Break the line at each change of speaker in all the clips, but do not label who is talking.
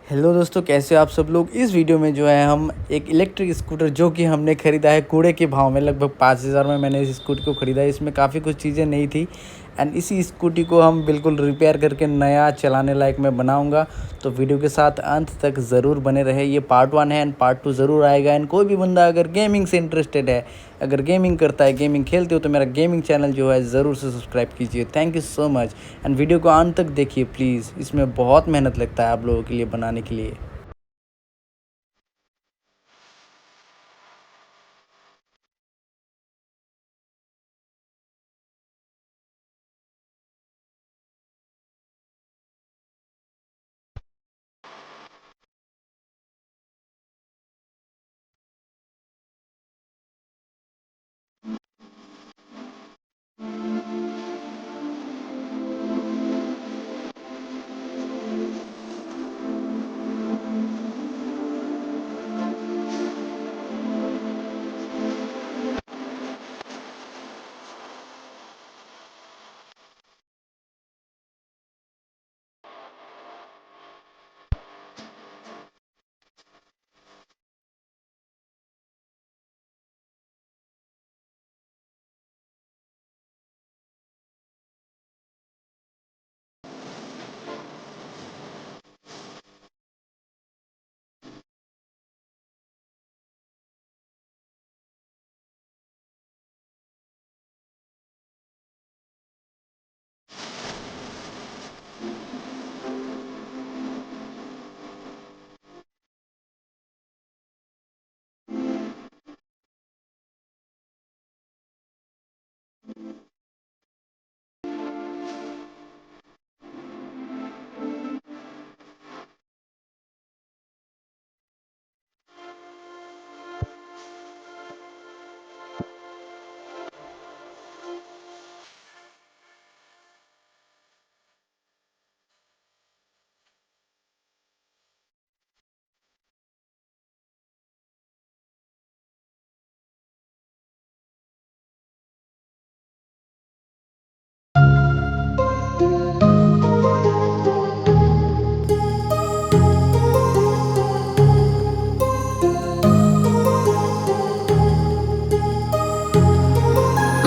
Hello दोस्तों, कैसे हो आप सब लोग। इस वीडियो में जो है हम एक इलेक्ट्रिक स्कूटर जो कि हमने ख़रीदा है कूड़े के भाव में, लगभग 5,000 में मैंने इस स्कूटी को ख़रीदा है। इसमें काफ़ी कुछ चीज़ें नहीं थी एंड इसी स्कूटी को हम बिल्कुल रिपेयर करके नया चलाने लायक मैं बनाऊंगा। तो वीडियो के साथ अंत तक ज़रूर बने रहे। ये पार्ट 1 है एंड पार्ट 2 ज़रूर आएगा। एंड कोई भी बंदा अगर गेमिंग से इंटरेस्टेड है, अगर गेमिंग करता है, गेमिंग खेलते हो, तो मेरा गेमिंग चैनल जो है ज़रूर से सब्सक्राइब कीजिए। Thank you so much and video को अंत तक देखिए प्लीज़। इसमें बहुत मेहनत लगता है आप लोगों के लिए बनाने के लिए।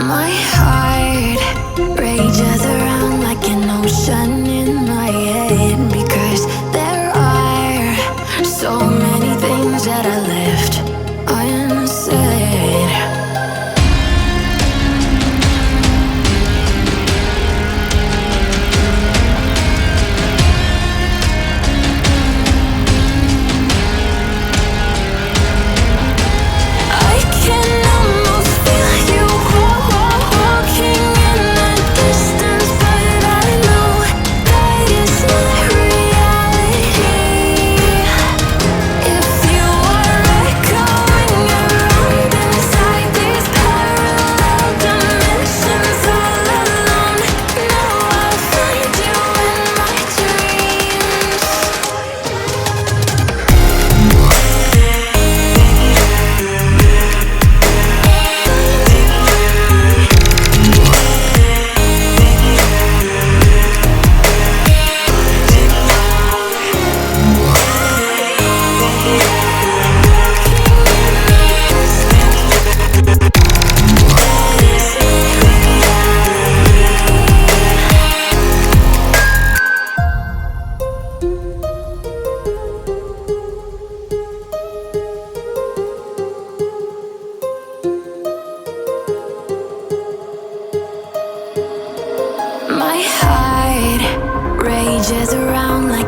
My heart rages around like an ocean in my head, because there are so many things that I left unsaid. I can almost feel you walking in the distance, but I know that it's not reality. If you are echoing around inside these parallel dimensions all alone, know I'll find you in my dreams. My heart rages around like